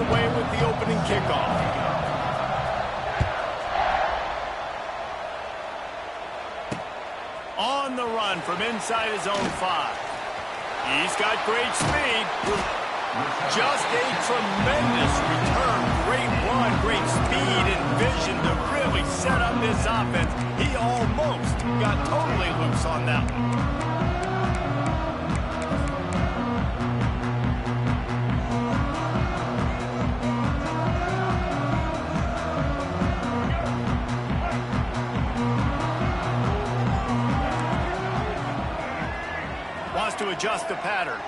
away with the opening kickoff. On the run from inside his own 5. He's got great speed. Just a tremendous return. Great run, great speed and vision to really set up this offense. He almost got totally loose on that one. Wants to adjust the pattern.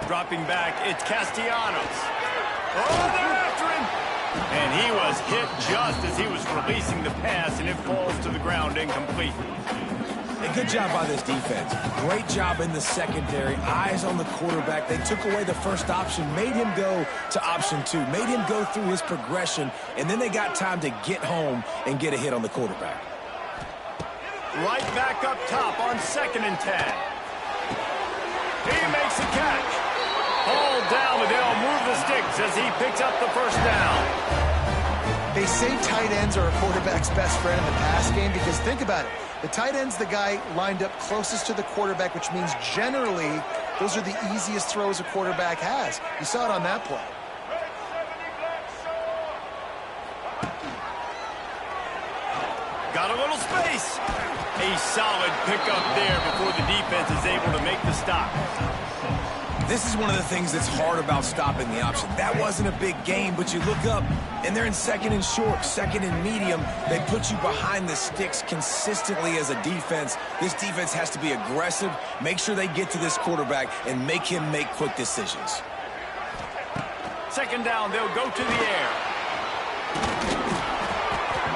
Dropping back, it's Castellanos. Oh, they're after him! And he was hit just as he was releasing the pass, and it falls to the ground incomplete. A good job by this defense. Great job in the secondary. Eyes on the quarterback. They took away the first option, made him go to option 2, made him go through his progression, and then they got time to get home and get a hit on the quarterback. Right back up top on 2nd and 10. He makes a catch. All down, but they'll move the sticks as he picks up the first down. They say tight ends are a quarterback's best friend in the pass game because think about it. The tight end's the guy lined up closest to the quarterback, which means generally those are the easiest throws a quarterback has. You saw it on that play. Got a little space. A solid pickup there before the defense is able to make the stop. This is one of the things that's hard about stopping the option. That wasn't a big gain, but you look up, and they're in 2nd and short, 2nd and medium. They put you behind the sticks consistently as a defense. This defense has to be aggressive, make sure they get to this quarterback, and make him make quick decisions. 2nd down, they'll go to the air.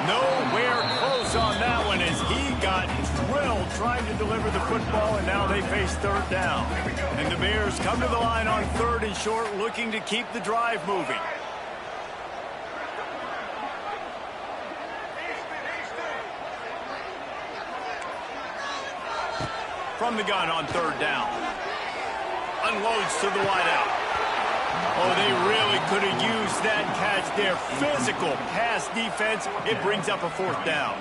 Nowhere close on that one as he got drilled trying to deliver the football, and now they face 3rd down. And the Bears come to the line on 3rd and short, looking to keep the drive moving. From the gun on 3rd down. Unloads to the wideout. Oh, they really could have used that catch there. Physical pass defense. It brings up a 4th down.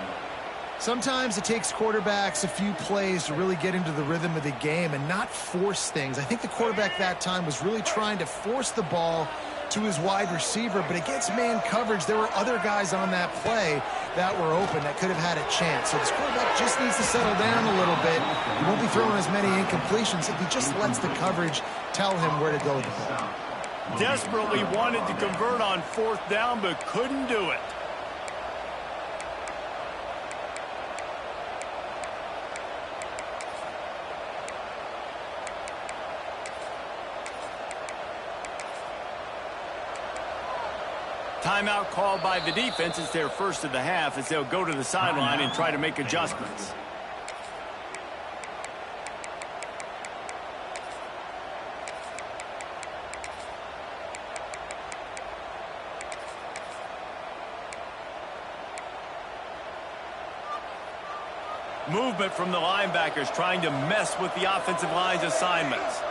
Sometimes it takes quarterbacks a few plays to really get into the rhythm of the game and not force things. I think the quarterback that time was really trying to force the ball to his wide receiver, but against man coverage, there were other guys on that play that were open that could have had a chance. So this quarterback just needs to settle down a little bit. He won't be throwing as many incompletions if he just lets the coverage tell him where to go with the ball. Desperately wanted to convert on 4th down, but couldn't do it. Timeout called by the defense. It's their first of the half as they'll go to the sideline and try to make adjustments. Movement from the linebackers trying to mess with the offensive line's assignments.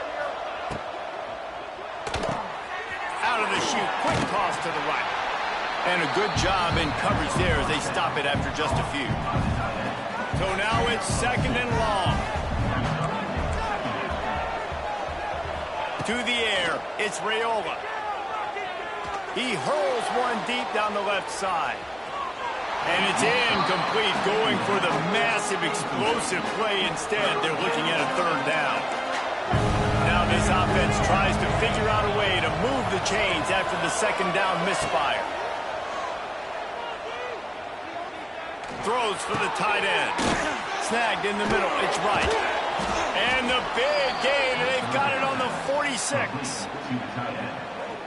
Out of the chute, quick toss to the right. And a good job in coverage there as they stop it after just a few. So now it's 2nd and long. To the air, it's Raiola. He hurls one deep down the left side. And it's incomplete, going for the massive explosive play instead. They're looking at a 3rd down. Now this offense tries to figure out a way to move the chains after the 2nd down misfire. Throws for the tight end. Snagged in the middle, it's right. And the big gain, and they've got it on the 46.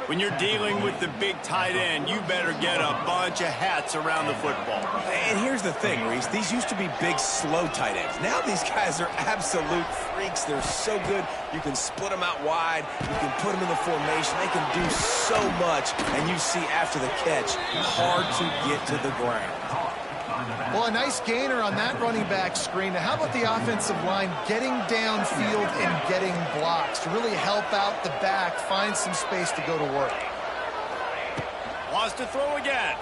When you're dealing with the big tight end, you better get a bunch of hats around the football. And here's the thing, Reese. These used to be big, slow tight ends. Now these guys are absolute freaks. They're so good. You can split them out wide. You can put them in the formation. They can do so much. And you see after the catch, hard to get to the ground. Well, a nice gainer on that running back screen. Now, how about the offensive line getting downfield and getting blocks to really help out the back, find some space to go to work? Wants to throw again.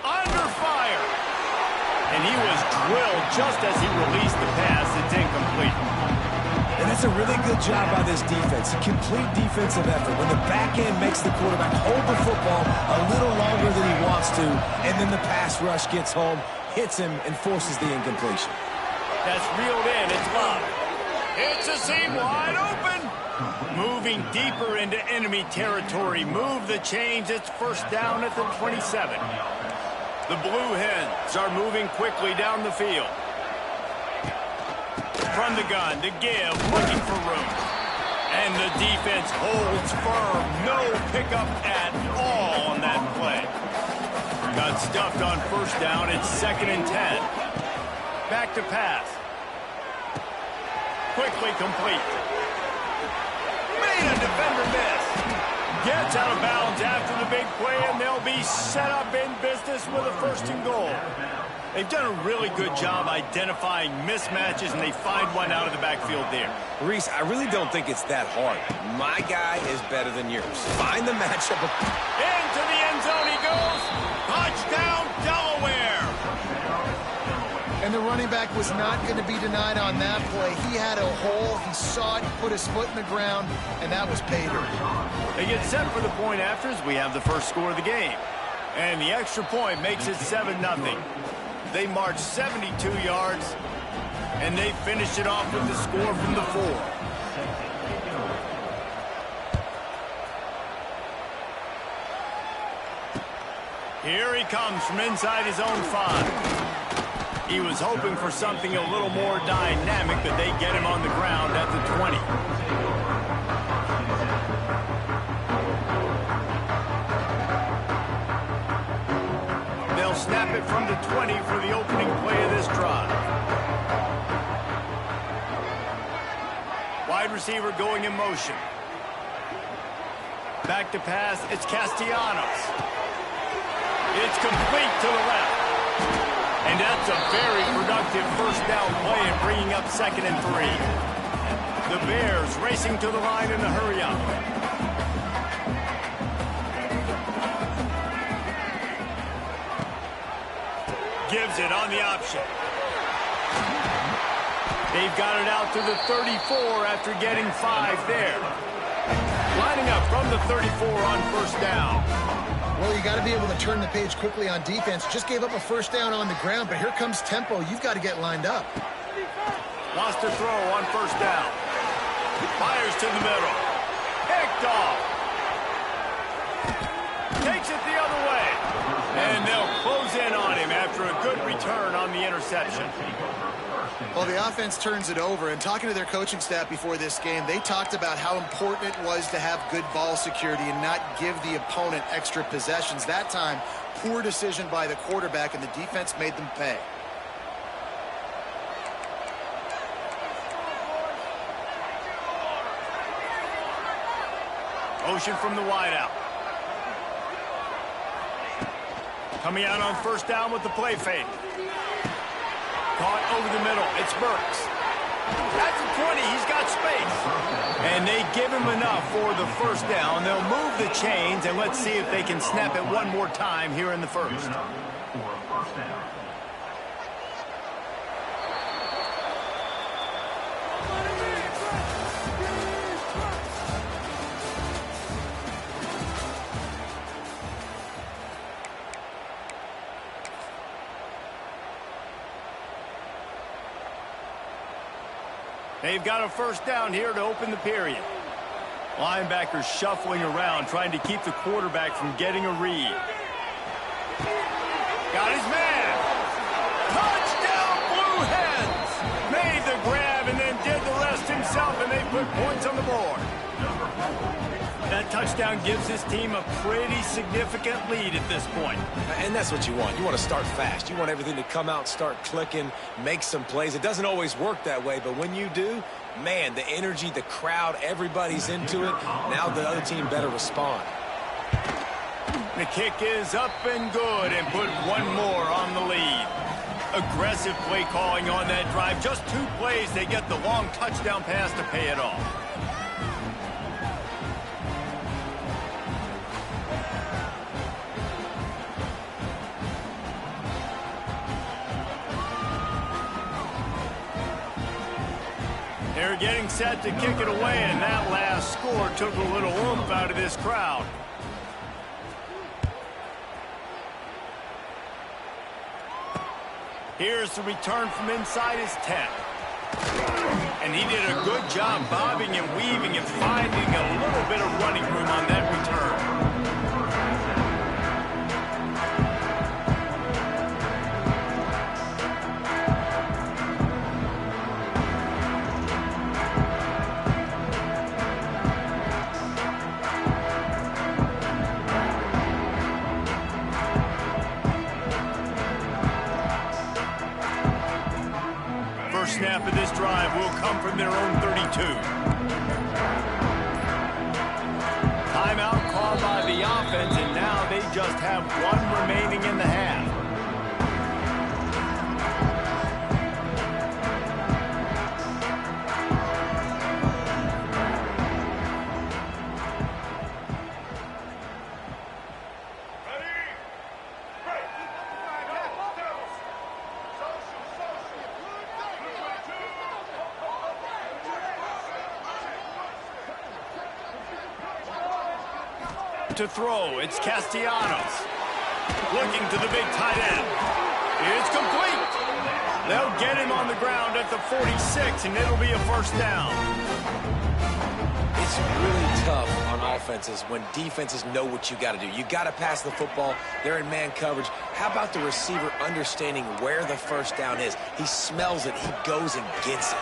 Under fire. And he was drilled just as he released the pass. It's incomplete. And that's a really good job by this defense. A complete defensive effort. When the back end makes the quarterback hold the football a little longer than he wants to, and then the pass rush gets home, hits him, and forces the incompletion. That's reeled in. It's locked. It's a seam wide open. Moving deeper into enemy territory. Move the chains. It's first down at the 27. The Blue Hens are moving quickly down the field. From the gun to give, looking for room. And the defense holds firm. No pickup at all on that play. Got stuffed on first down. It's 2nd and 10. Back to pass. Quickly complete. Made a defender miss. Gets out of bounds after the big play, and they'll be set up in business with a 1st and goal. They've done a really good job identifying mismatches, and they find one out of the backfield there. Reese, I really don't think it's that hard. My guy is better than yours. Find the matchup. Into the end zone he goes. Touchdown, Delaware. And the running back was not going to be denied on that play. He had a hole. He saw it, put his foot in the ground, and that was pay dirt. They get set for the point afters. We have the first score of the game. And the extra point makes it 7-0. They marched 72 yards, and they finished it off with the score from the 4. Here he comes from inside his own 5. He was hoping for something a little more dynamic, but they get him on the ground at the 20. They'll snap it from the 20 for the opening play of this drive. Wide receiver going in motion. Back to pass, it's Castellanos. It's complete to the left. And that's a very productive first down play and bringing up 2nd and 3. The Bears racing to the line in a hurry up. Gives it on the option. They've got it out to the 34 after getting 5 there. Lining up from the 34 on first down. Well, you got to be able to turn the page quickly on defense. Just gave up a first down on the ground, but here comes tempo. You've got to get lined up. Wants to throw on first down. Fires to the middle. Picked off. Takes it the other way. And they'll close in on him after a good return on the interception. Well, the offense turns it over, and talking to their coaching staff before this game, they talked about how important it was to have good ball security and not give the opponent extra possessions. That time, poor decision by the quarterback, and the defense made them pay. Motion from the wideout. Coming out on first down with the play fake. Caught over the middle. It's Burks. At the 20, he's got space. And they give him enough for the first down. They'll move the chains, and let's see if they can snap it one more time here in the first. They've got a first down here to open the period. Linebackers shuffling around, trying to keep the quarterback from getting a read. Got his man. Touchdown, Blue Hens. Made the grab and then did the rest himself, and they put points on the board. That touchdown gives his team a pretty significant lead at this point. And that's what you want. You want to start fast. You want everything to come out, start clicking, make some plays. It doesn't always work that way, but when you do, man, the energy, the crowd, everybody's into it. Now the other team better respond. The kick is up and good and put one more on the lead. Aggressive play calling on that drive. Just 2 plays, they get the long touchdown pass to pay it off. They're getting set to kick it away, and that last score took a little oomph out of this crowd. Here's the return from inside his 10. And he did a good job bobbing and weaving and finding a little bit of running room on that return. Snap of this drive will come from their own 32. Timeout called by the offense, and now they just have 1 remaining in the half. To throw, it's Castellanos. Looking to the big tight end. It's complete. They'll get him on the ground at the 46, and it'll be a first down. It's really tough on offenses when defenses know what you got to do. You got to pass the football. They're in man coverage. How about the receiver understanding where the first down is? He smells it. He goes and gets it.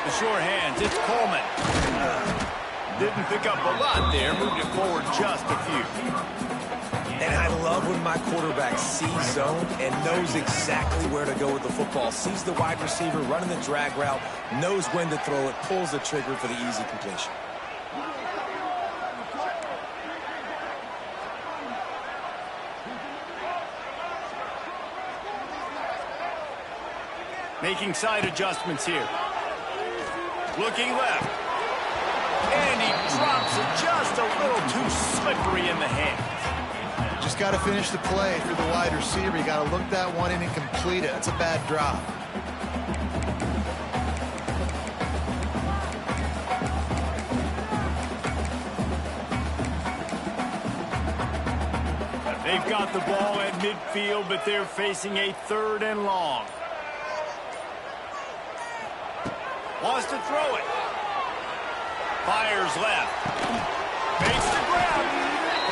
The short hands, it's Coleman. Didn't pick up a lot there, moved it forward just a few. And I love when my quarterback sees zone and knows exactly where to go with the football. Sees the wide receiver running the drag route, knows when to throw it, pulls the trigger for the easy completion. Making side adjustments here. Looking left. And he drops it just a little too slippery in the hands. Just got to finish the play through the wide receiver. You got to look that one in and complete it. That's a bad drop. They've got the ball at midfield, but they're facing a 3rd and long. Wants to throw it. Fires left. Makes the grab.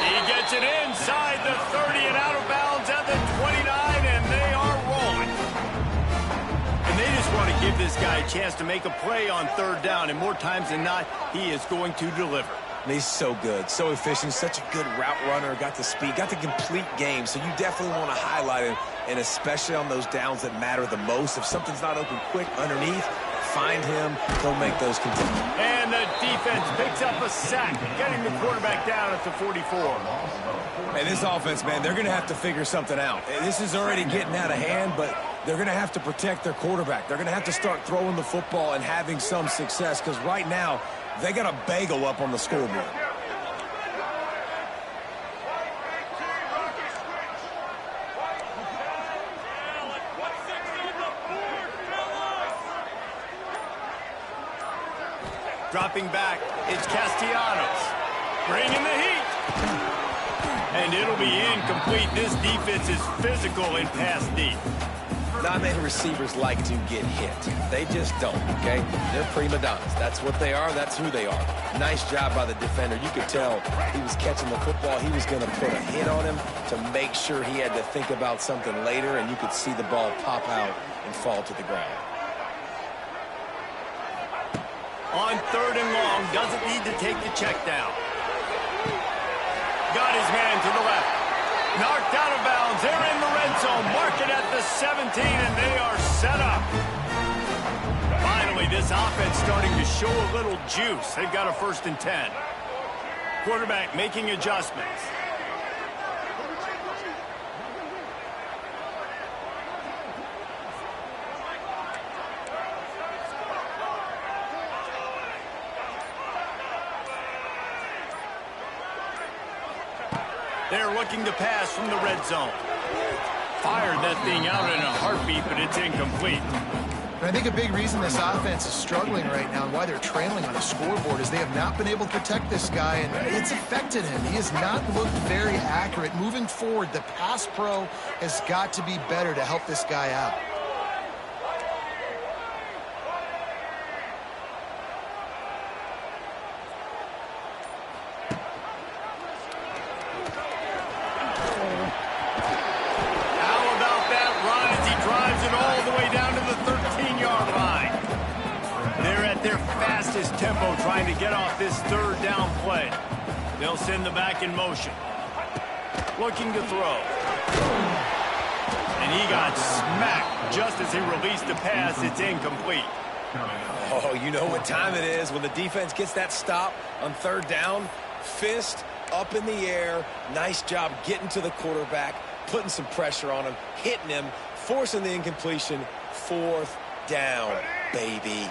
He gets it inside the 30 and out of bounds at the 29, and they are rolling. And they just want to give this guy a chance to make a play on 3rd down, and more times than not, he is going to deliver. He's so good, so efficient, such a good route runner, got the speed, got the complete game, so you definitely want to highlight him, and especially on those downs that matter the most. If something's not open quick underneath, find him, he'll make those continue. And the defense picks up a sack, getting the quarterback down at the 44. And this offense, man, they're going to have to figure something out. This is already getting out of hand, but they're going to have to protect their quarterback. They're going to have to start throwing the football and having some success, because right now, they got a bagel up on the scoreboard. Dropping back, it's Castellanos. Bringing the heat. And it'll be incomplete. This defense is physical in pass deep. Not many receivers like to get hit. They just don't, okay? They're prima donnas. That's what they are. That's who they are. Nice job by the defender. You could tell he was catching the football. He was going to put a hit on him to make sure he had to think about something later, and you could see the ball pop out and fall to the ground. On 3rd and long, doesn't need to take the check down. Got his man to the left. Knocked out of bounds. They're in the red zone. Mark it at the 17, and they are set up. Finally, this offense starting to show a little juice. They've got a 1st and 10. Quarterback making adjustments. They're looking to pass from the red zone. Fired that thing out in a heartbeat, but it's incomplete. I think a big reason this offense is struggling right now and why they're trailing on the scoreboard is they have not been able to protect this guy, and it's affected him. He has not looked very accurate. Moving forward, the pass pro has got to be better to help this guy out. Tempo trying to get off this third down play. They'll send the back in motion. Looking to throw. And he got smacked just as he released the pass. It's incomplete. Oh, you know what time it is when the defense gets that stop on third down. Fist up in the air. Nice job getting to the quarterback, putting some pressure on him, hitting him, forcing the incompletion. Fourth down, baby.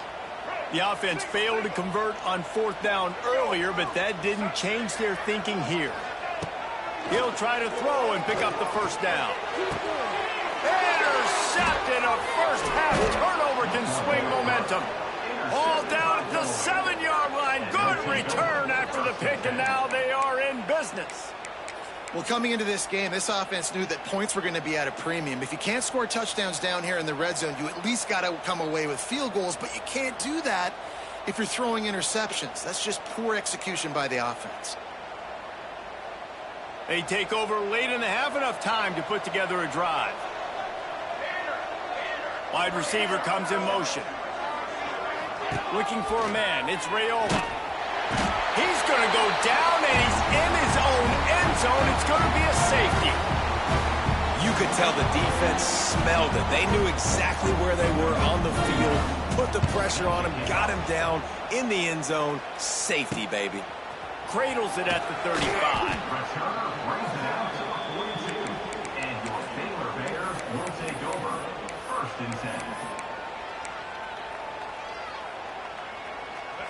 The offense failed to convert on fourth down earlier, but that didn't change their thinking here. He'll try to throw and pick up the first down. Intercepted. A first half turnover can swing momentum. All down at the 7-yard line. Good return after the pick, and now they are in business. Well, coming into this game, this offense knew that points were going to be at a premium. If you can't score touchdowns down here in the red zone, you at least got to come away with field goals, but you can't do that if you're throwing interceptions. That's just poor execution by the offense. They take over late in the half, enough time to put together a drive. Wide receiver comes in motion. Looking for a man. It's Rayola. He's going to go down, and he's in his own end zone. It's going to be a safety. You could tell the defense smelled it. They knew exactly where they were on the field, put the pressure on him, got him down in the end zone. Safety, baby. Cradles it at the 35. And your Baylor Bears will take over. 1st and 10.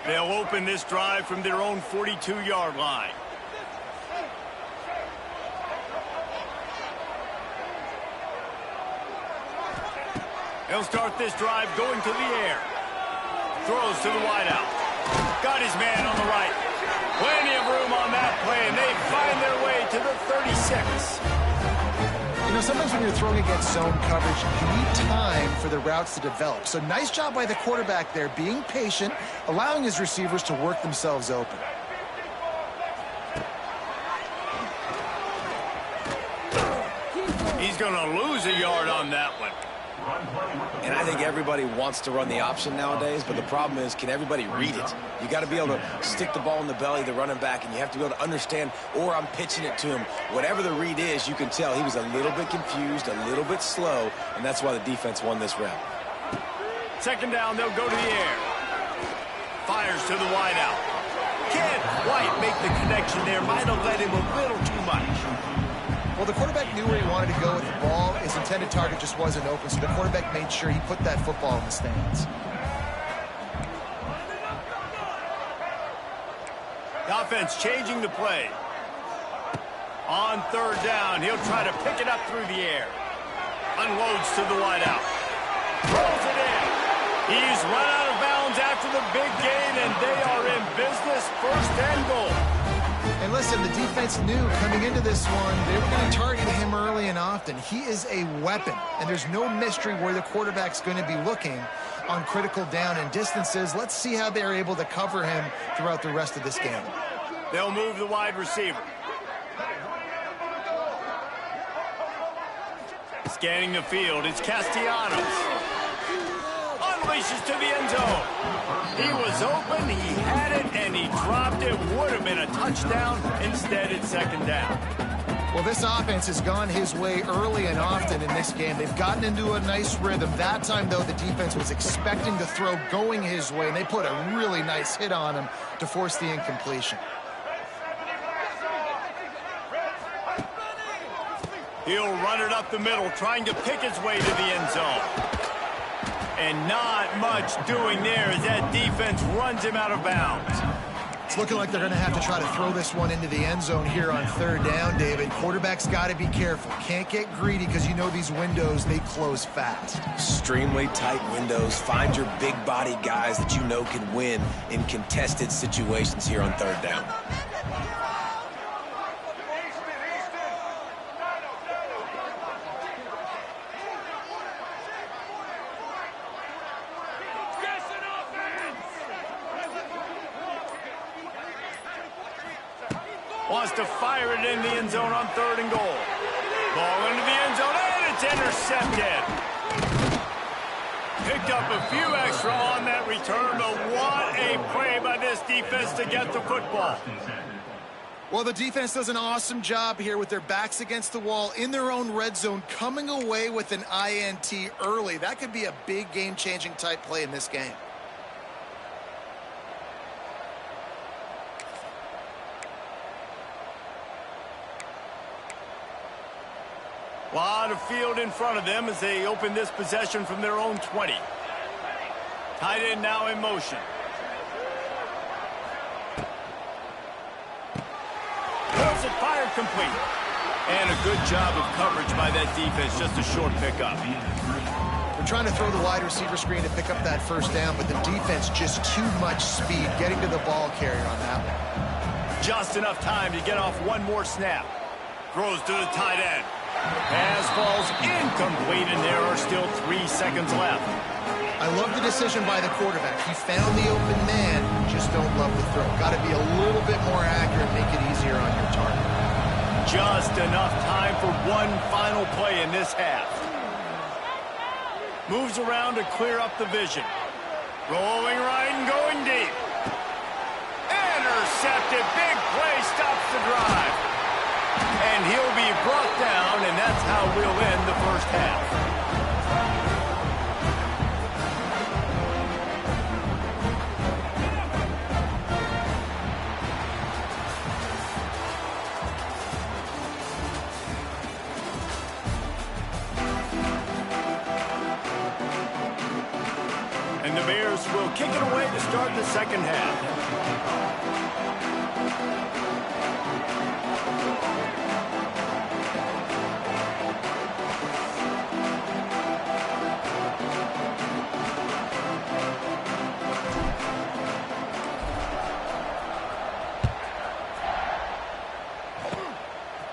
They'll open this drive from their own 42-yard line. They'll start this drive going to the air. Throws to the wideout. Got his man on the right. Plenty of room on that play, and they find their way to the 36. You know, sometimes when you're throwing against zone coverage, you need time for the routes to develop. So nice job by the quarterback there, being patient, allowing his receivers to work themselves open. He's going to lose a yard on that one. And I think everybody wants to run the option nowadays, but the problem is, can everybody read it? You got to be able to stick the ball in the belly of the running back, and you have to be able to understand, or I'm pitching it to him. Whatever the read is, you can tell he was a little bit confused, a little bit slow, and that's why the defense won this round. Second down, they'll go to the air. Fires to the wideout. Can't quite make the connection there. Might have led him a little too much. Well, the quarterback knew where he wanted to go with the ball. His intended target just wasn't open, so the quarterback made sure he put that football in the stands. The offense changing the play. On third down, he'll try to pick it up through the air. Unloads to the wideout. Throws it in. He's run out of bounds after the big gain, and they are in business. 1st and goal. And listen, the defense knew coming into this one, they were going to target him early and often. He is a weapon, and there's no mystery where the quarterback's going to be looking on critical down and distances. Let's see how they're able to cover him throughout the rest of this game. They'll move the wide receiver. Scanning the field, it's Castellanos. Unleashes to the end zone. He was open, he had it, and he dropped it. Would have been a touchdown. Instead, it's 2nd down. Well, this offense has gone his way early and often in this game. They've gotten into a nice rhythm. That time, though, the defense was expecting the throw going his way, and they put a really nice hit on him to force the incompletion. He'll run it up the middle, trying to pick his way to the end zone. And not much doing there as that defense runs him out of bounds. It's looking like they're going to have to try to throw this one into the end zone here on third down, David. Quarterback's got to be careful. Can't get greedy because you know these windows, they close fast. Extremely tight windows. Find your big body guys that you know can win in contested situations here on third down. Wants to fire it in the end zone on third and goal. Ball into the end zone, and it's intercepted. Picked up a few extra on that return, but what a play by this defense to get the football. Well, the defense does an awesome job here with their backs against the wall in their own red zone, coming away with an INT early. That could be a big game-changing type play in this game. A lot of field in front of them as they open this possession from their own 20. Tight end now in motion. Throws it fired complete. And a good job of coverage by that defense. Just a short pickup. They're trying to throw the wide receiver screen to pick up that first down, but the defense just too much speed getting to the ball carrier on that one. Just enough time to get off one more snap. Throws to the tight end. Pass falls incomplete, and there are still 3 seconds left. I love the decision by the quarterback. He found the open man, just don't love the throw. Got to be a little bit more accurate, make it easier on your target. Just enough time for one final play in this half. Moves around to clear up the vision. Rolling right and going deep. Intercepted. Big play stops the drive. And he'll be brought down, and that's how we'll end the first half. And the Bears will kick it away to start the second half.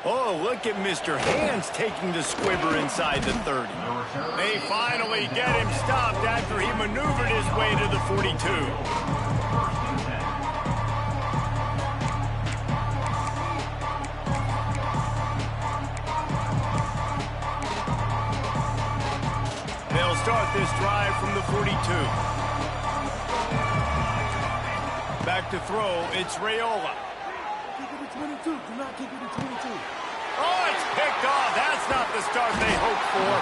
Oh, look at Mr. Hands taking the squibber inside the 30. They finally get him stopped after he maneuvered his way to the 42. They'll start this drive from the 42. Back to throw, it's Raiola. Do not kick it to 22. Oh, it's picked off. That's not the start they hoped for.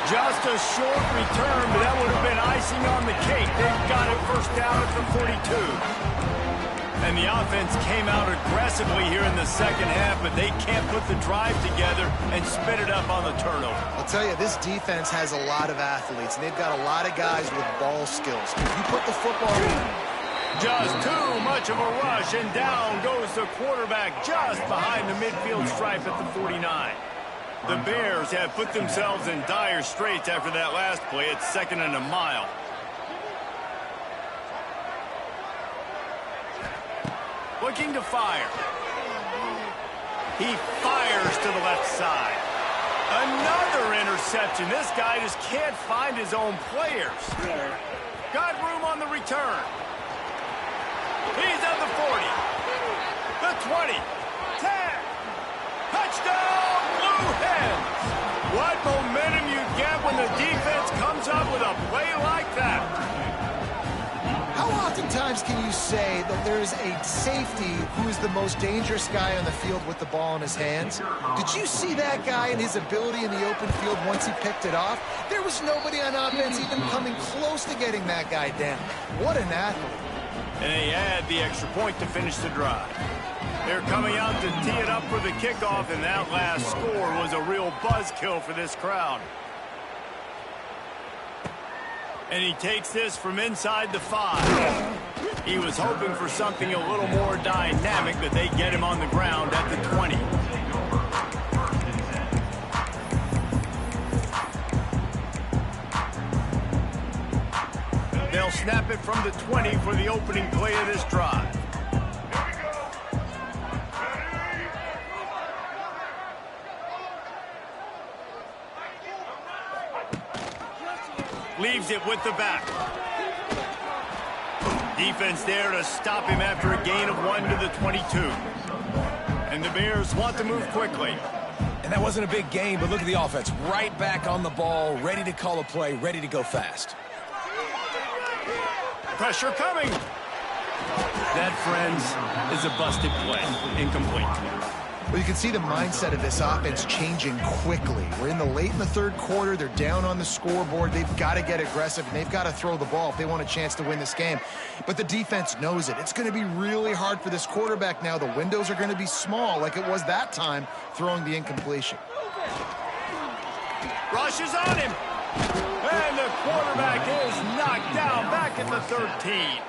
Just a short return, but that would have been icing on the cake. They've got it first down at the 42. And the offense came out aggressively here in the second half, but they can't put the drive together and spit it up on the turnover. I'll tell you, this defense has a lot of athletes, and they've got a lot of guys with ball skills. If you put the football in, just too much of a rush, and down goes the quarterback just behind the midfield stripe at the 49. The Bears have put themselves in dire straits after that last play. It's 2nd and a mile. Looking to fire. He fires to the left side. Another interception. This guy just can't find his own players. Got room on the return. He's at the 40, the 20, 10, touchdown, Blue Hens. What momentum you get when the defense comes up with a play like that. how oftentimes can you say that there is a safety who is the most dangerous guy on the field with the ball in his hands? Did you see that guy and his ability in the open field once he picked it off? There was nobody on offense even coming close to getting that guy down. What an athlete. And they add the extra point to finish the drive. They're coming out to tee it up for the kickoff, and that last score was a real buzzkill for this crowd. And he takes this from inside the 5. He was hoping for something a little more dynamic, but they get him on the ground at the 20. They'll snap it from the 20 for the opening play of this drive. Leaves it with the back. Defense there to stop him after a gain of 1 to the 22. And the Bears want to move quickly. And that wasn't a big gain, but look at the offense. Right back on the ball, ready to call a play, ready to go fast. Pressure coming. That, friends, is a busted play. Incomplete. Well, you can see the mindset of this offense changing quickly. We're late in the third quarter. They're down on the scoreboard. They've got to get aggressive, and they've got to throw the ball if they want a chance to win this game. But the defense knows it. It's going to be really hard for this quarterback now. The windows are going to be small like it was that time throwing the incompletion. Rushes on him. And the quarterback is knocked down back at the 13.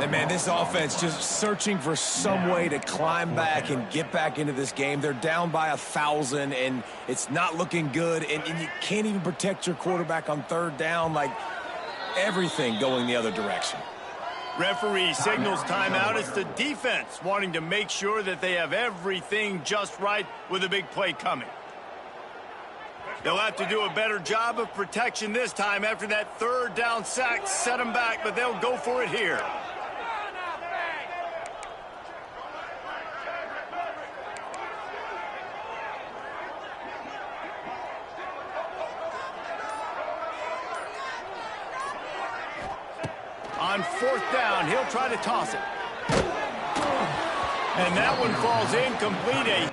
And, man, this offense just searching for some way to climb back and get back into this game. They're down by 1,000, and it's not looking good. And you can't even protect your quarterback on third down. Like, everything going the other direction. Referee signals timeout. It's the defense wanting to make sure that they have everything just right with a big play coming. They'll have to do a better job of protection this time after that third down sack set them back, but they'll go for it here. On fourth down, he'll try to toss it. And that one falls incomplete.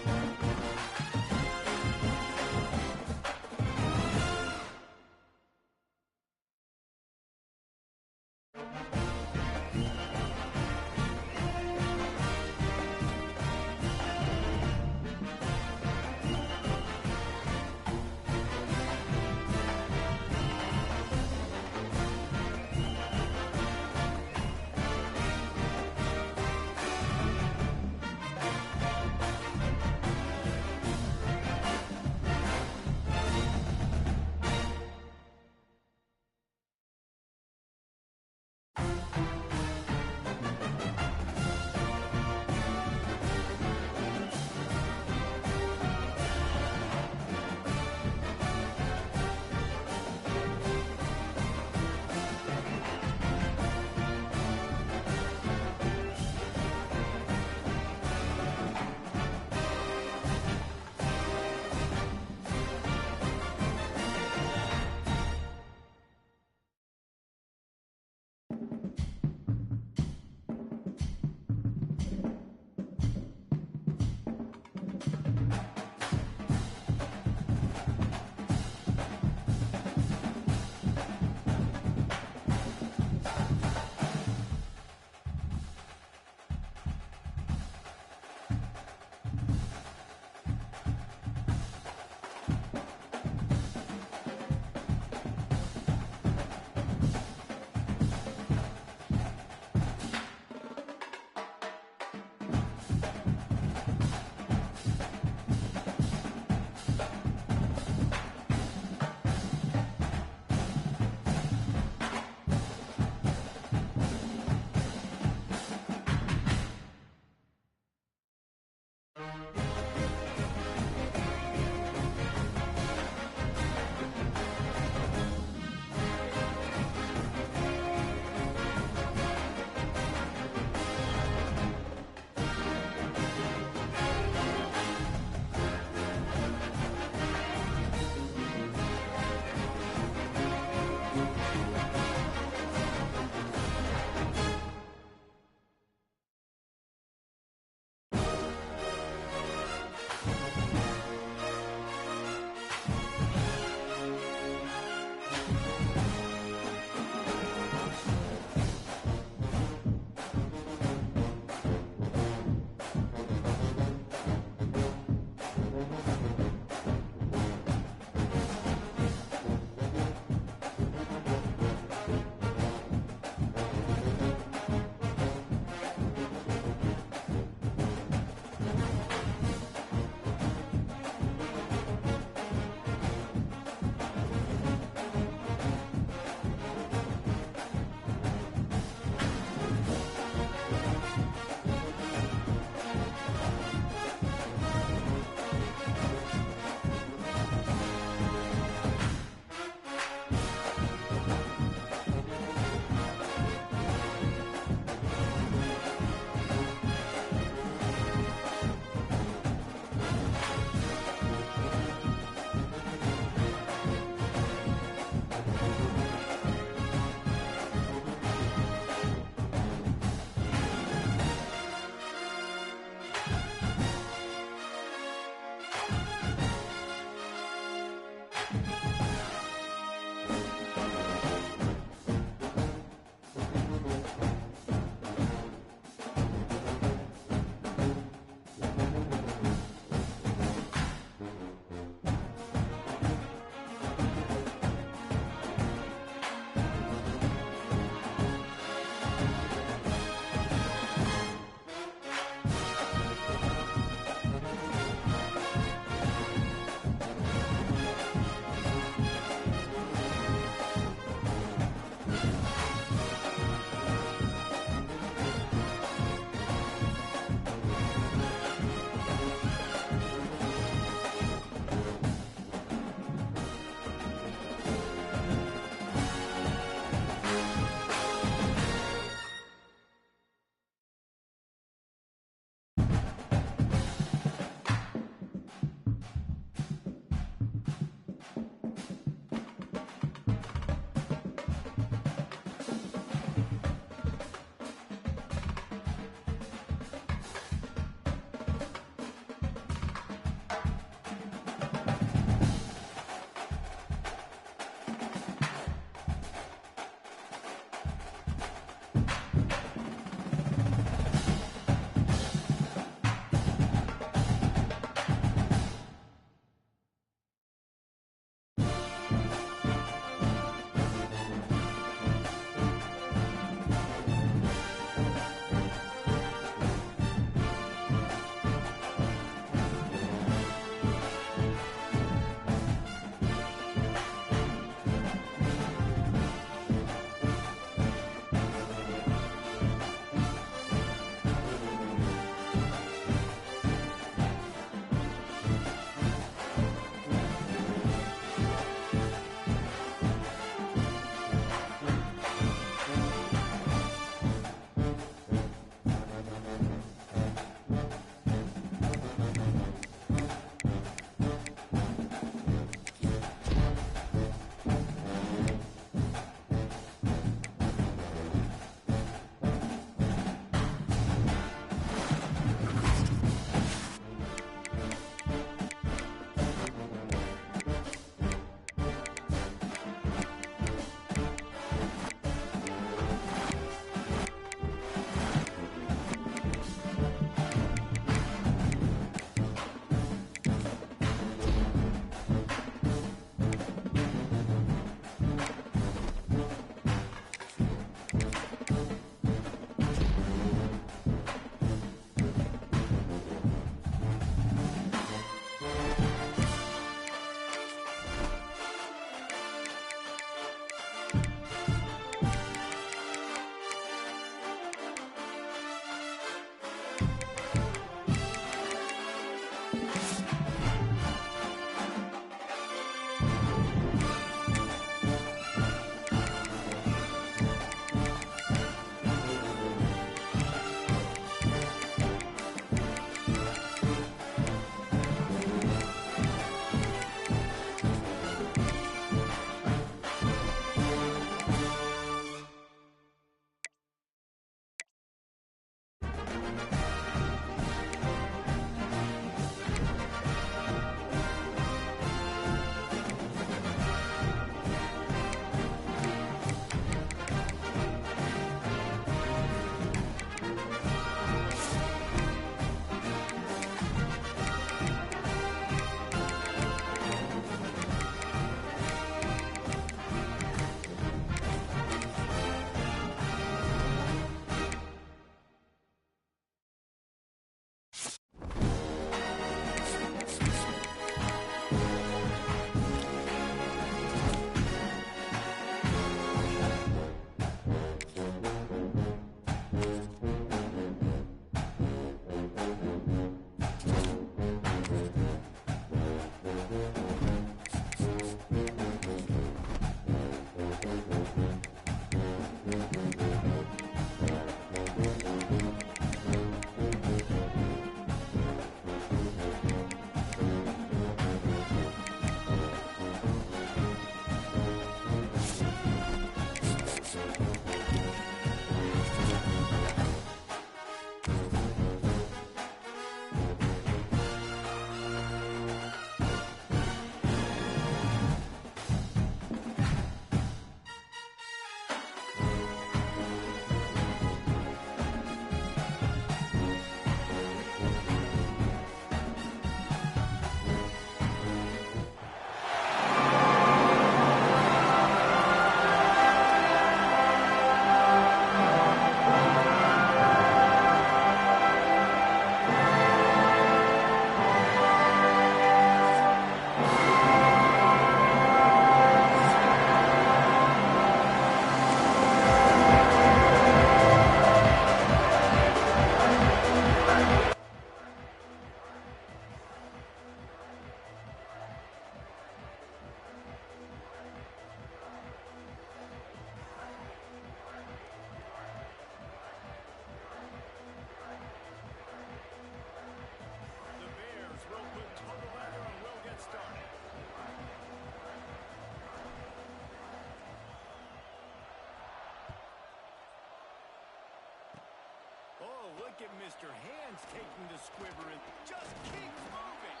Oh, look at Mr. Hands taking the squibber and just keeps moving.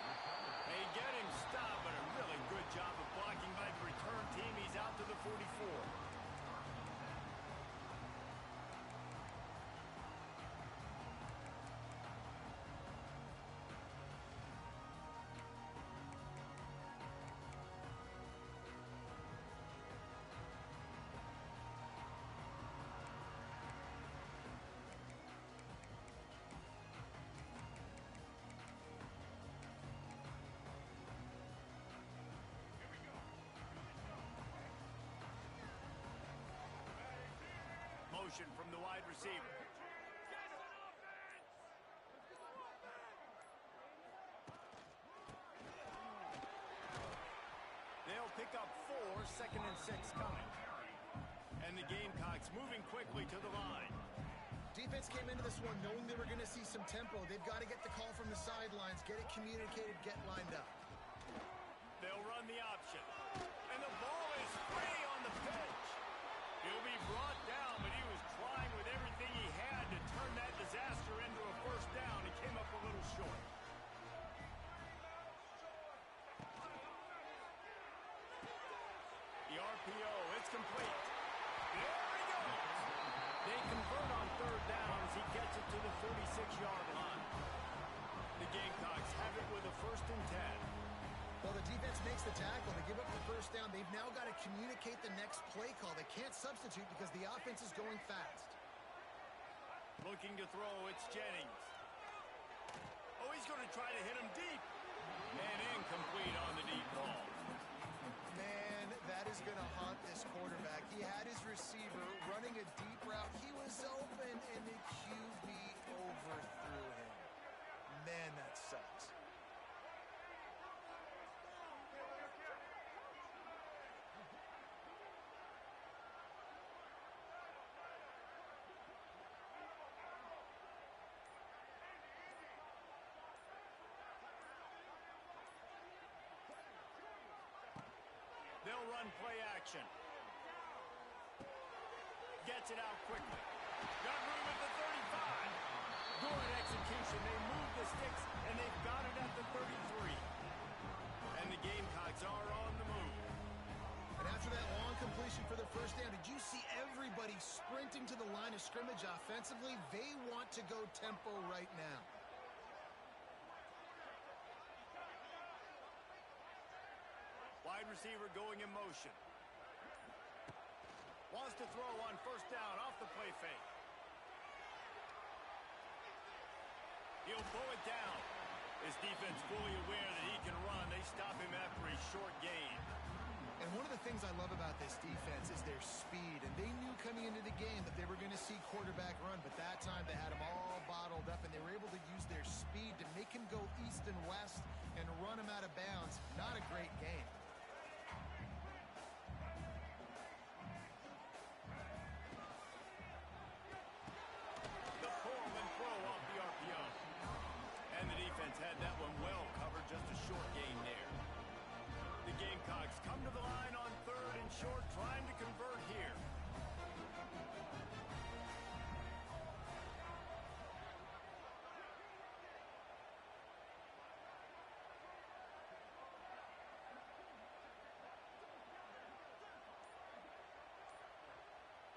They get him stopped, but a really good job of blocking by the return team. He's out to the 44. Motion from the wide receiver. They'll pick up 4, 2nd and 6 coming. And the Gamecocks moving quickly to the line. Defense came into this one knowing they were going to see some tempo. They've got to get the call from the sidelines, get it communicated, get lined up. They'll run the option. And the ball is free on the pitch. He'll be brought down, but he was trying with everything he had to turn that disaster into a first down. He came up a little short. The RPO, it's complete. There he goes. They convert on 3rd down as he gets it to the 46-yard line. The Gamecocks have it with a 1st and 10. Well, the defense makes the tackle. They give up the first down. They've now got to communicate the next play call. They can't substitute because the offense is going fast. Looking to throw, it's Jennings. Oh, he's going to try to hit him deep. And incomplete on the deep ball. Man, that is going to haunt this quarterback. He had his receiver running a deep route. He was open, and the QB overthrew him. Man, that sucks. They'll run play action. Gets it out quickly. Got room at the 35. Good execution. They move the sticks, and they've got it at the 33. And the Gamecocks are on the move. And after that long completion for the first down, did you see everybody sprinting to the line of scrimmage offensively? They want to go tempo right now. Wide receiver going in motion. Wants to throw on 1st down off the play fake. He'll pull it down. His defense fully aware that he can run. They stop him after a short gain. And one of the things I love about this defense is their speed. And they knew coming into the game that they were going to see quarterback run. But that time they had him all bottled up, and they were able to use their speed to make him go east and west and run him out of bounds. Not a great game. And the defense had that one well covered, just a short gain there. The Gamecocks come to the line on 3rd and short, trying to convert here.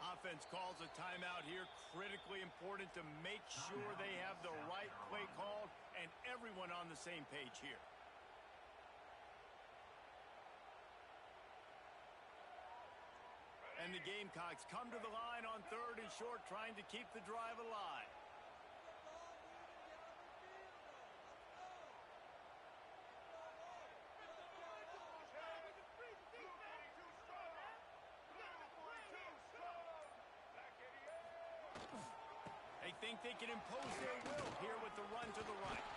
Offense calls a timeout here. Critically important to make sure they have the right play called and everyone on the same page here. And the Gamecocks come to the line on 3rd and short, trying to keep the drive alive. They think they can impose their will here with the run to the right.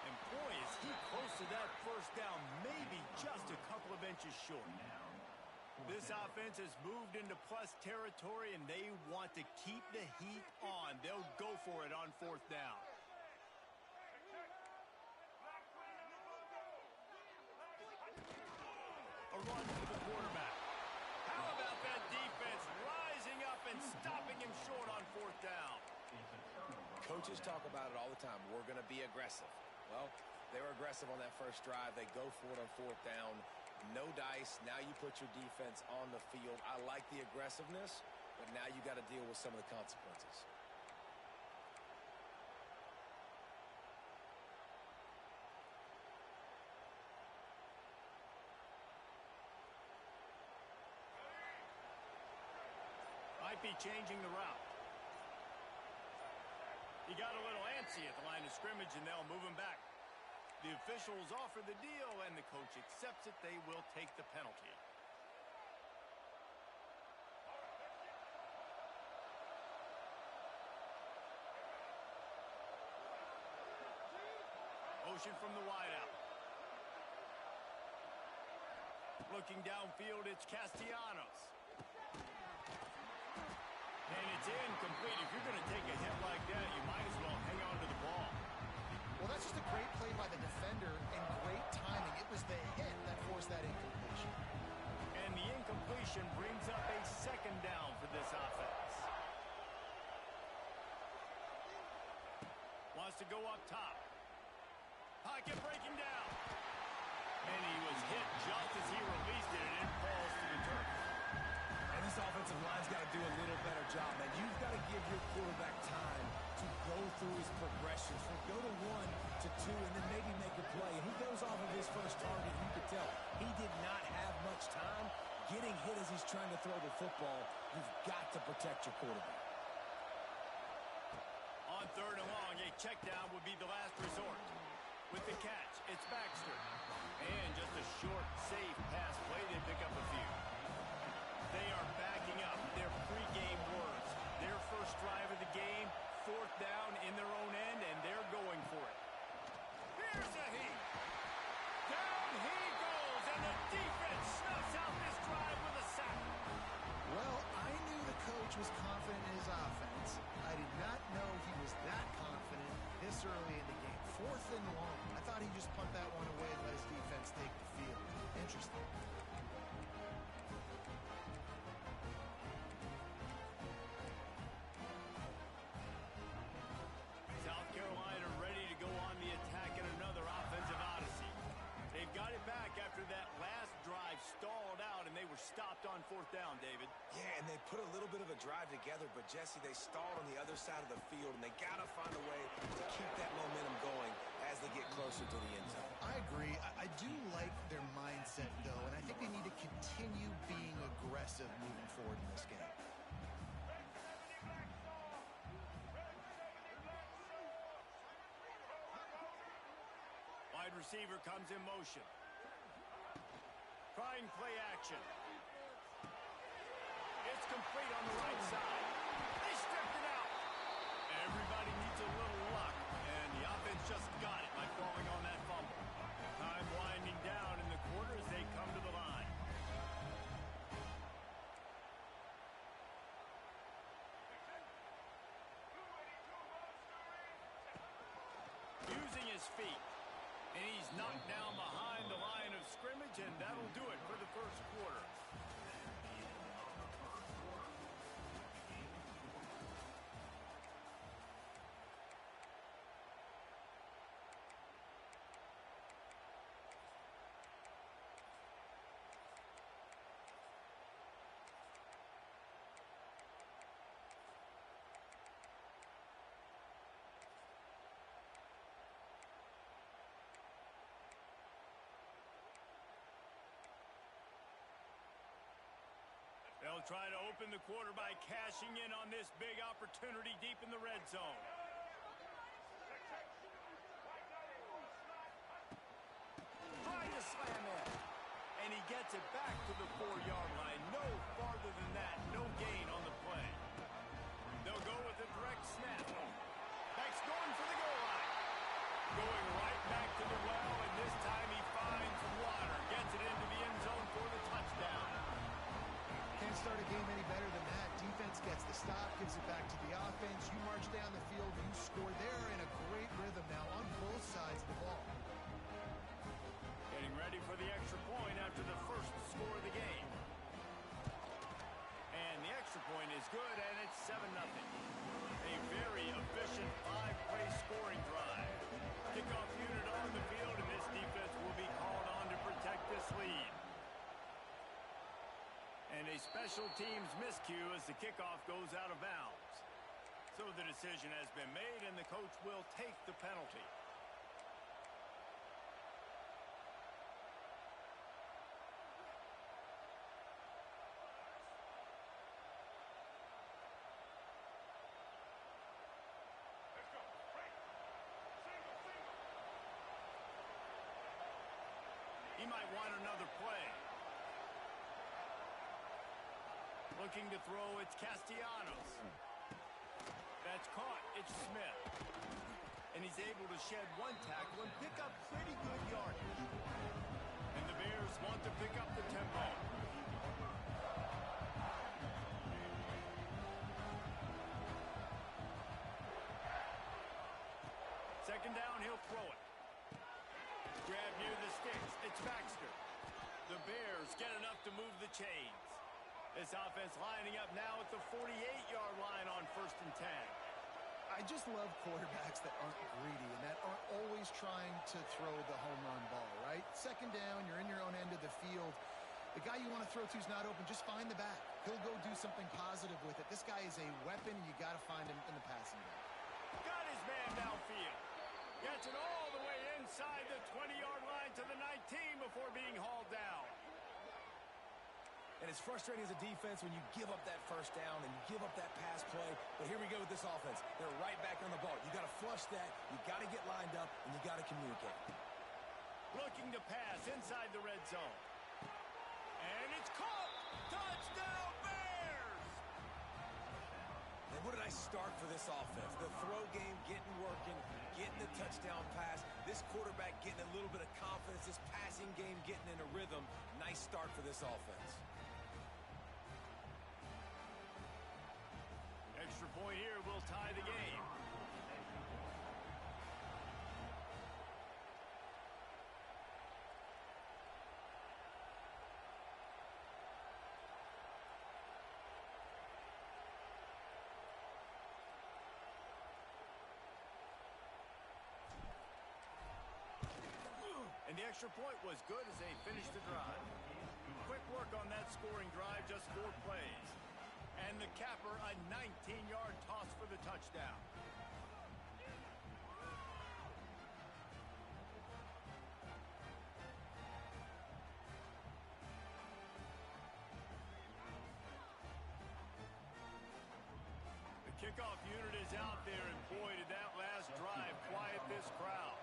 And boy, is he close to that first down, maybe just a couple of inches short. This offense has moved into plus territory, and they want to keep the heat on. They'll go for it on 4th down. A run for the quarterback. How about that defense rising up and stopping him short on 4th down? Coaches talk about it all the time. We're going to be aggressive. Well, they were aggressive on that first drive. They go for it on fourth down. No dice. Now you put your defense on the field. I like the aggressiveness, but now you got to deal with some of the consequences. Might be changing the route. He got a little antsy at the line of scrimmage, and they'll move him back. The officials offer the deal, and the coach accepts it. They will take the penalty. Motion from the wideout. Looking downfield, it's Castellanos. And it's incomplete. If you're going to take a hit like that, you might as well hang on to the ball. Well, that's just a great play by the defender and great timing. It was the hit that forced that incompletion. And the incompletion brings up a second down for this offense. Wants to go up top. Pocket breaking down. And he was hit just as he released it, and it falls to the turf. And this offensive line's got to do a little better job, man. You've got to give your quarterback time to go through his progressions, from go to 1 to 2, and then maybe make a play. And he goes off of his first target. You could tell he did not have much time getting hit as he's trying to throw the football. You've got to protect your quarterback. On third and long, a check down would be the last resort. With the catch, it's Baxter. And just a short, safe pass play, they pick up a few. They are backing up their pregame words. Their first drive of the game, fourth down in their own end, and they're going for it. Here's a heat. Down he goes, and the defense snuffs out this drive with a sack. Well, I knew the coach was confident in his offense. I did not know he was that confident this early in the game. Fourth and long. I thought he'd just punt that one away and let his defense take the field. Interesting. South Carolina ready to go on the attack in another offensive odyssey. They've got it back after that last drive stalled out, and they were stopped on fourth down, David. Yeah, and they put a little bit of a drive together, but, Jesse, they stalled on the other side of the field, and they got to find a way to keep that momentum going as they get closer to the end zone. I agree. I do like their mindset, though, and I think they need to continue being aggressive moving forward in this game. Wide receiver comes in motion. Trying play action. It's complete on the right side. They stripped it out. Everybody needs a little luck, and the offense just got it by falling on that fumble. Time winding down in the quarter as they come to the line. Using his feet. And he's knocked down behind the line of scrimmage, and that'll do it for the first quarter. They'll try to open the quarter by cashing in on this big opportunity deep in the red zone. Trying to slam in. And he gets it back to the 4-yard line. No farther than that. No gain on the play. They'll go with a direct snap. Beck's going for the goal line. Going right back to the well, and this time he finds water. Gets it into the end zone for the touchdown. Can't start a game any better than that. Defense gets the stop, gives it back to the offense. You march down the field, you score. They're in a great rhythm now on both sides of the ball. Getting ready for the extra point after the first score of the game. And the extra point is good, and it's 7-0. A very efficient 5 Special teams miscue as the kickoff goes out of bounds. So the decision has been made, and the coach will take the penalty. He might want another play. Looking to throw, it's Castellanos. That's caught, it's Smith. And he's able to shed one tackle and pick up pretty good yardage. And the Bears want to pick up the tempo. Second down, he'll throw it. Grab near the sticks. It's Baxter. The Bears get enough to move the chains. This offense lining up now at the 48-yard line on 1st and 10. I just love quarterbacks that aren't greedy and that aren't always trying to throw the home run ball, right? Second down, you're in your own end of the field. The guy you want to throw to is not open. Just find the back. He'll go do something positive with it. This guy is a weapon. You got to find him in the passing game. Got his man downfield. Gets it all the way inside the 20-yard line to the 19 before being hauled down. And it's frustrating as a defense when you give up that first down and you give up that pass play. But here we go with this offense. They're right back on the ball. You got to flush that. You got to get lined up, and you got to communicate. Looking to pass inside the red zone. And it's caught. Touchdown, Bears! And what did I start for this offense? The throw game getting working, getting the touchdown pass. This quarterback getting a little bit of confidence. This passing game getting in a rhythm. Nice start for this offense. Extra point here will tie the game. And the extra point was good as they finished the drive. Quick work on that scoring drive, just 4 plays. And the capper, a 19-yard toss for the touchdown. The kickoff unit is out there, and boy, did that last drive quiet this crowd.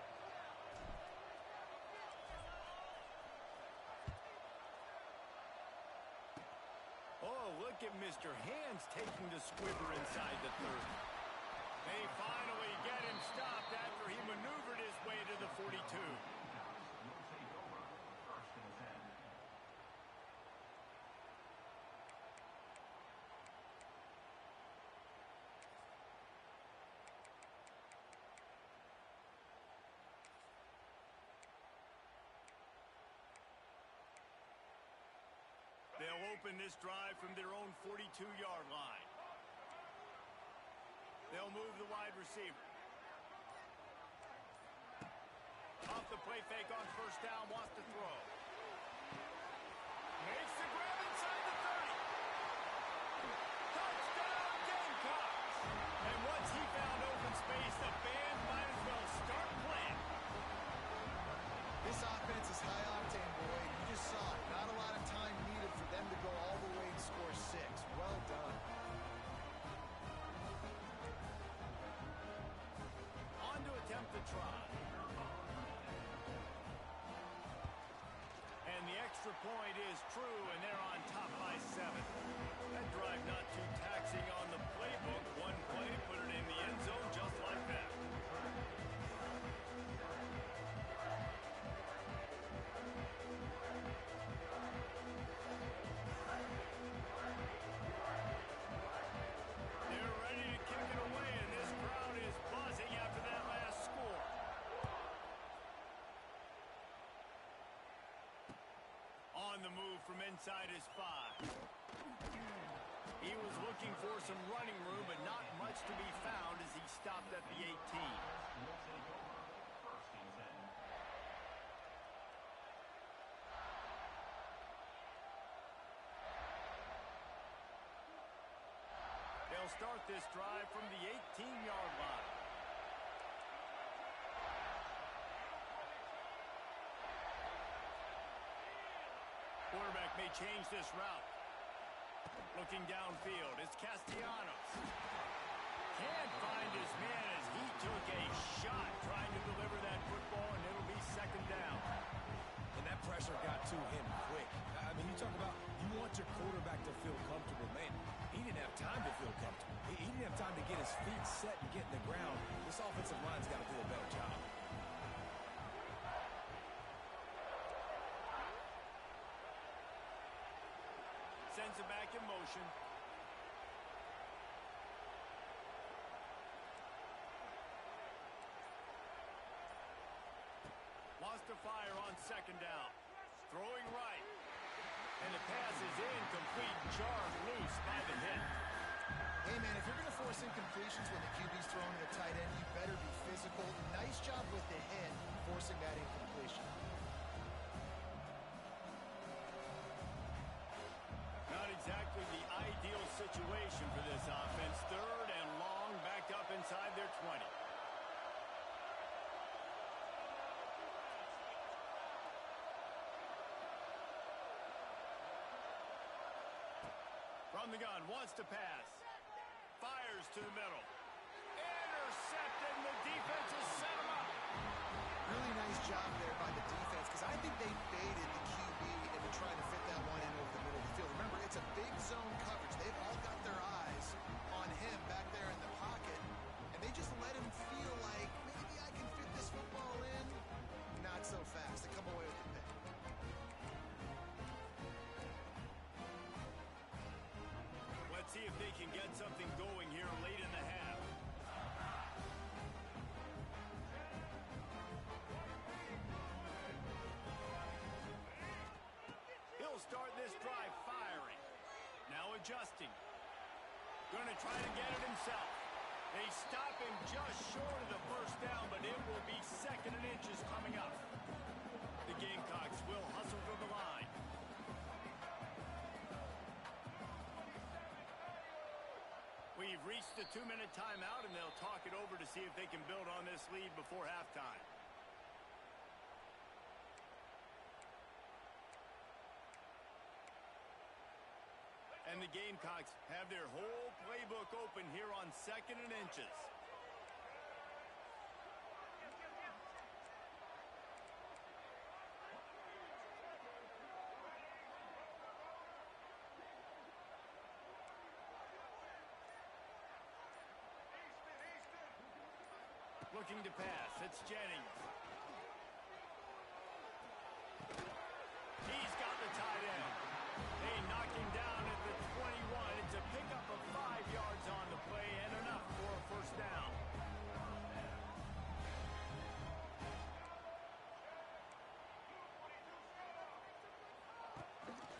Oh, look at Mr. Hands taking the squibber inside the 30. They finally get him stopped after he maneuvered his way to the 42. Will take over 1st and 10. They'll open this drive from their own 42-yard line. They'll move the wide receiver. Off the play fake on 1st down, wants to throw. Makes the grab inside the 30. Touchdown, Gamecocks! And once he found open space, the band might as well start playing. This offense is high octane, Boyd. You just saw it. Not a lot of time needed for them to go all the way and score 6. Well done. On to attempt the try. And the extra point is true, and they're on top by 7. That drive not too taxing on the playbook. One play, put it in the end zone just like that. They're ready to kick it away, and this crowd is buzzing after that last score. On the move from inside his 5. He was looking for some running room, but not much to be found as he stopped at the 18. Will take over 1st and 10. they'll start this drive from the 18-yard line. Quarterback may change this route. Looking downfield, it's Castellanos. Can't find his man as he took a shot trying to deliver that football, and it'll be second down. And that pressure got to him quick. I mean, you talk about you want your quarterback to feel comfortable. Man, he didn't have time to feel comfortable. He didn't have time to get his feet set and get in the ground. This offensive line's got to do a better job. Sends it back in motion. Wants to fire on second down. Throwing right. And the pass is incomplete. Jarred loose by the hit. Hey, man, if you're going to force incompletions when the QB's throwing to the tight end, you better be physical. Nice job with the hit, forcing that incompletion. Not exactly the ideal situation for this offense. Third and long, back up inside their 20. From the gun, wants to pass. Fires to the middle. Intercepted, and the defense has set him up. Really nice job there by the defense, because I think they baited the QB into trying to fit that one in over the middle of the field. Remember, it's a big zone coverage. They've all got their eyes on him back there in the pocket, and they just let him feel like, maybe I can fit this football in. Not so fast. They come away with the pick. Let's see if they can get something going here late in the half. He'll start this drive firing. Now adjusting. Going to try to get it himself. They stop him just short of the first down, but it will be second and inches coming up. The Gamecocks will hustle for the line. We've reached the 2-minute timeout, and they'll talk it over to see if they can build on this lead before halftime. And the Gamecocks have their whole playbook open here on second and inches. Looking to pass. It's Jennings. He's got the tight end. They knock him down at the 21. It's a pickup of 5 yards on the play and enough for a first down.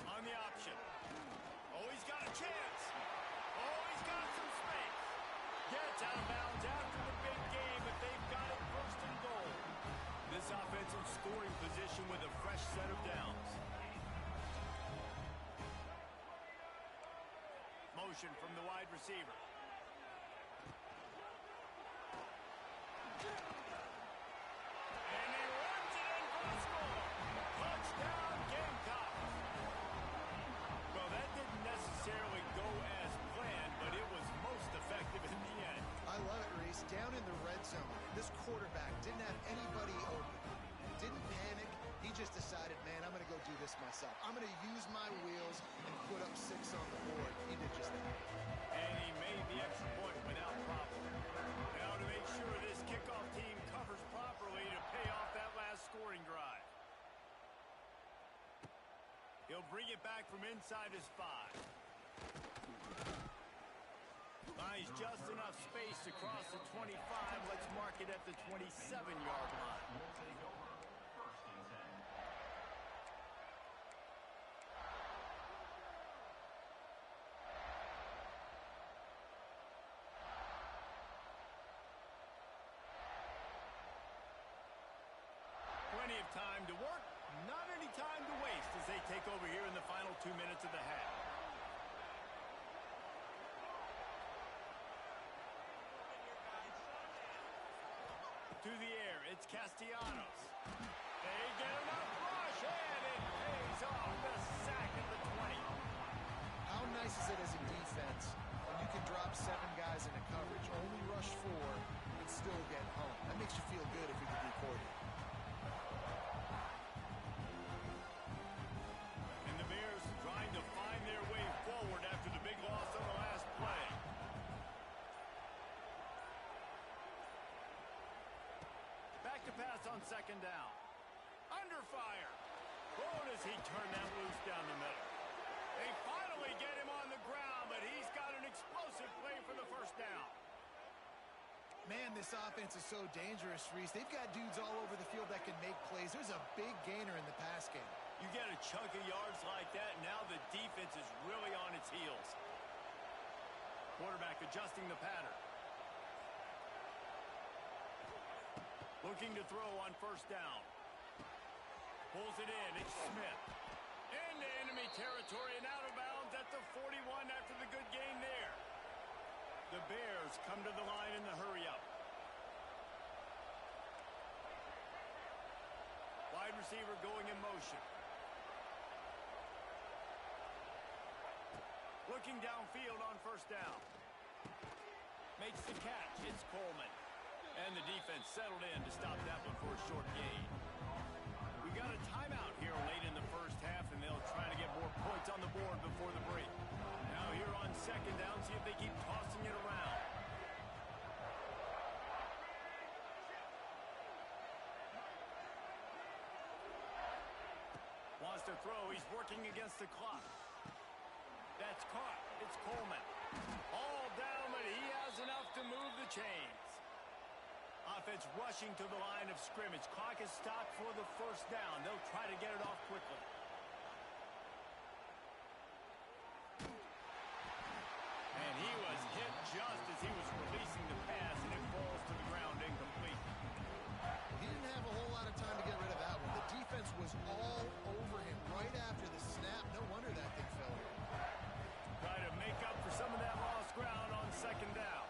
On the option. Oh, he's got a chance. Oh, he's got some space. Gets out of bounds after the big game, but they've got it first and goal. This offensive scoring position with a fresh set of downs. Motion from the wide receiver. And he runs it in for a score. Touchdown, Gamecocks. Well, that didn't necessarily go as planned, but it was most effective in the end. I love it, Reese. Down in the red zone, this quarterback didn't have anybody open. Didn't panic. He just decided, man, I'm going to go do this myself. I'm going to use my wheels and put up 6 on the board. He did just that. And he made the extra point without problem. Now to make sure this kickoff team covers properly to pay off that last scoring drive. He'll bring it back from inside his 5. Buys just enough space to cross the 25. Let's mark it at the 27-yard line. Will take over. First and 10. Plenty of time to work, not any time to waste as they take over here in the final 2 minutes of the half. To the air, it's Castellanos. They get enough rush, and it pays off the sack at the 20. How nice is it as a defense when you can drop 7 guys into coverage, only rush 4, and still get home? That makes you feel good if you're the D coordinator. And the Bears trying to find their way forward after the big loss on the last play. Back to pass on second down. Under fire. Oh, does he turn that loose down the middle. They finally get him on the ground, but he's got an explosive play for the first down. Man, this offense is so dangerous, Reese. They've got dudes all over the field that can make plays. There's a big gainer in the pass game. You get a chunk of yards like that, now the defense is really on its heels. Quarterback adjusting the pattern. Looking to throw on first down. Pulls it in. It's Smith. Into enemy territory and out of bounds at the 41 after the good gain there. The Bears come to the line in the hurry-up. Wide receiver going in motion. Looking downfield on first down. Makes the catch. It's Coleman. And the defense settled in to stop that one for a short gain. We got a timeout here late in the first half, and they'll try to get more points on the board before the break. Now here on second down, see if they keep tossing it around. Wants to throw. He's working against the clock. That's caught. It's Coleman. All down, but he has enough to move the chains. Offense rushing to the line of scrimmage. Clock is stopped for the first down. They'll try to get it off quickly. And he was hit just as he was releasing the pass, and it falls to the ground incomplete. He didn't have a whole lot of time to get rid of that one. The defense was all over him right after the snap. No wonder that thing fell in. Try to make up for some of that lost ground on second down.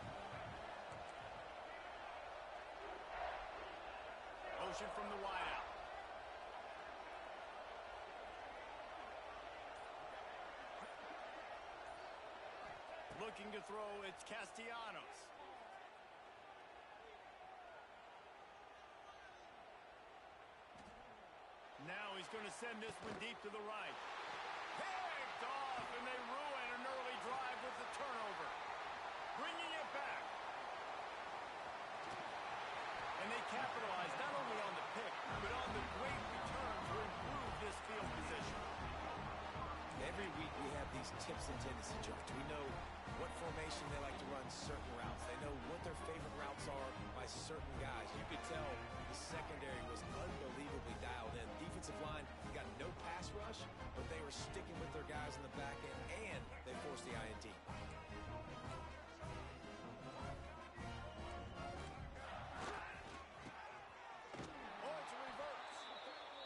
Motion from the wideout. Looking to throw, it's Castellanos. Now he's going to send this one deep to the right. Picked off, and they ruin an early drive with the turnover. Bringing it back. And they capitalize not only on the pick, but on the great return to improve this field position. Every week we have these tips and tendency charts. We know what formation they like to run certain routes. They know what their favorite routes are by certain guys. You could tell the secondary was unbelievably dialed in. Defensive line got no pass rush, but they were sticking with their guys in the back end, and they forced the INT.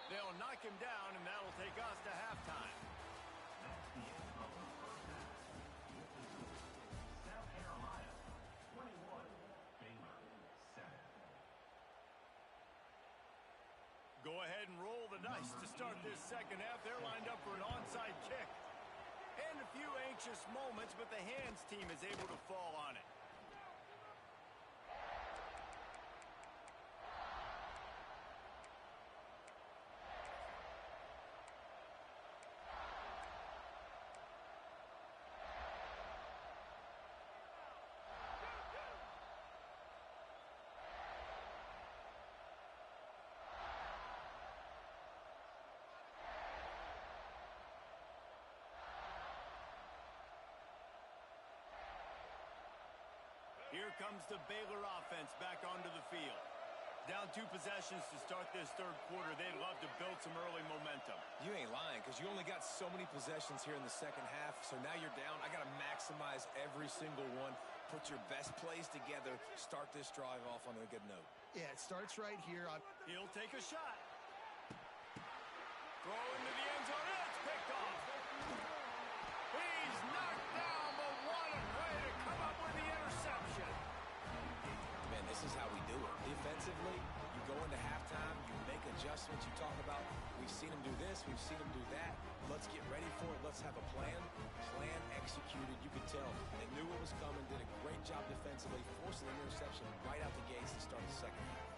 They'll knock him down, and that'll take us to halftime. That's the end of the first half. South Carolina, 21. Baylor, 7. Go ahead and roll the dice to start this second half. They're lined up for an onside kick. And a few anxious moments, but the hands team is able to fall on it. Here comes the Baylor offense back onto the field. Down 2 possessions to start this third quarter. They'd love to build some early momentum. You ain't lying, because you only got so many possessions here in the second half, so now you're down. I got to maximize every single one, put your best plays together, start this drive off on a good note. Yeah, it starts right here. He'll take a shot. Throw into the end zone. It's picked off. He's knocked down, but what a play to come up with the interception. Man, this is how we do it. Defensively, halftime. You make adjustments. You talk about, we've seen them do this, we've seen them do that. Let's get ready for it. Let's have a plan. Plan executed. You could tell they knew what was coming, did a great job defensively, forcing an interception right out the gates to start the second half.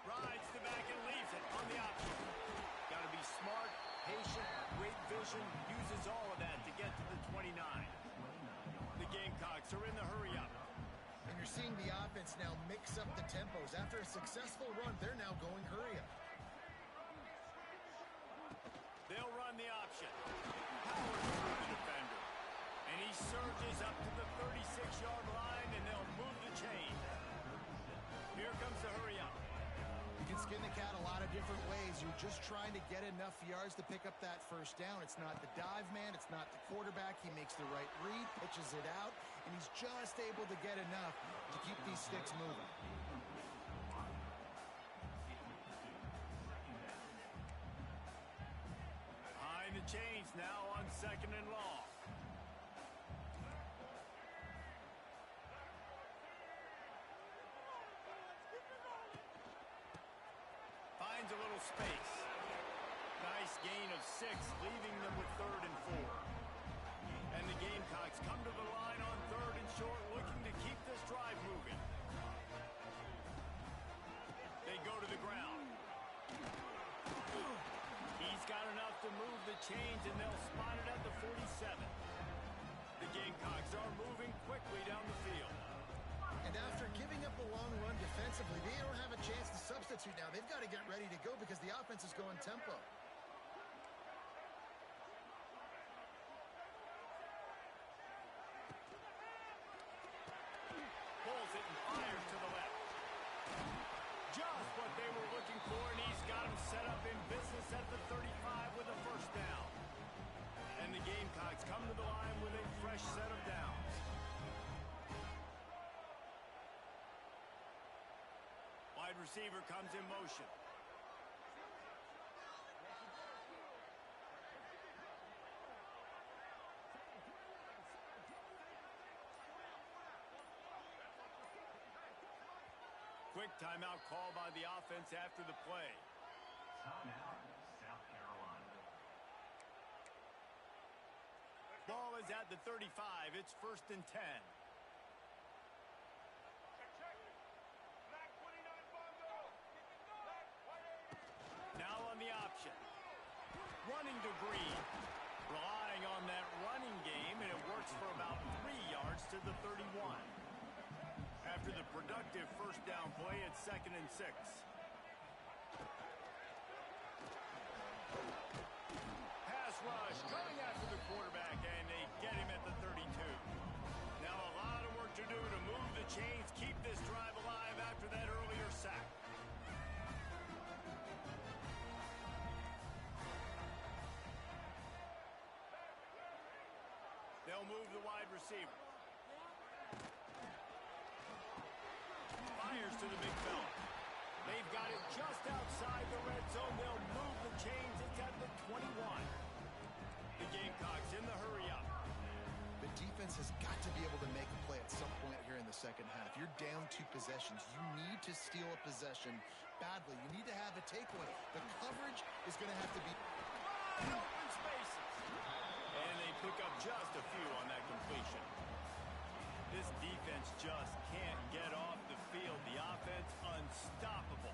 Rides the back and leaves it on the option. Got to be smart, patient, great vision, uses all of that to get to the 29. The Gamecocks are in the hurry-up. And you're seeing the offense now mix up the tempos. After a successful run, they're now going hurry-up. They'll run the option. Powers through the defender. And he surges up to the 36-yard line, and they'll move the chain. Here comes the hurry-up. You can skin the cat a lot of different ways. You're just trying to get enough yards to pick up that first down. It's not the dive man. It's not the quarterback. He makes the right read, pitches it out, and he's just able to get enough to keep these sticks moving. Behind the chains now on 2nd and long. Finds a little space. Nice gain of 6, leaving them with 3rd and 4. And the Gamecocks come to the line on 3rd and short, looking to keep this drive moving. They go to the ground. He's got enough to move the chains, and they'll spot it at the 47. The Gamecocks are moving quickly down the field. And after giving up a long run defensively, they don't have a chance to substitute now. They've got to get ready to go because the offense is going tempo. Pulls it and fires to the left. Just what they were looking for, and he's got him set up in business at the 35 with a first down. And the Gamecocks come to the line with a fresh set of downs. Wide receiver comes in motion. Quick timeout call by the offense after the play. Timeout, South Carolina. Ball is at the 35. It's 1st and 10. Now on the option. Running to Green. Relying on that running game, and it works for about 3 yards to the 31. After the productive first down play, it's 2nd and 6. Pass rush coming after the quarterback, and they get him at the 32. Now a lot of work to do to move the chains, keep this drive alive after that earlier sack. They'll move the wide receiver. Fires to the big fella. They've got it just outside the red zone. They'll move the chains. It's at the 21. The Gamecocks in the hurry-up. The defense has got to be able to make a play at some point here in the second half. You're down 2 possessions. You need to steal a possession badly. You need to have a takeaway. The coverage is going to have to be open spaces. And they pick up just a few on that completion. This defense just can't get off the field. The offense unstoppable.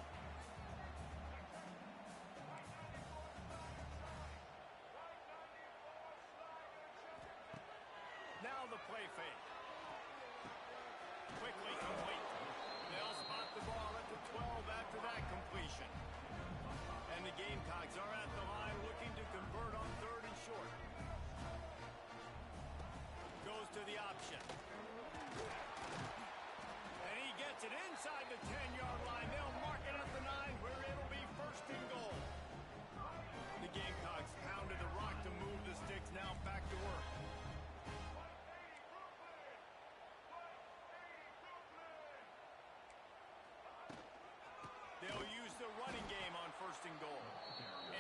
Now the play fake. Quickly complete. They'll spot the ball at the 12 after that completion. And the Gamecocks are at the line looking to convert on 3rd and short. Goes to the option. And he gets it inside the 10-yard line. They'll mark it at the 9 where it'll be 1st and goal. The Gamecocks pounded the rock to move the sticks. Now back to work. They'll use the running game on 1st and goal.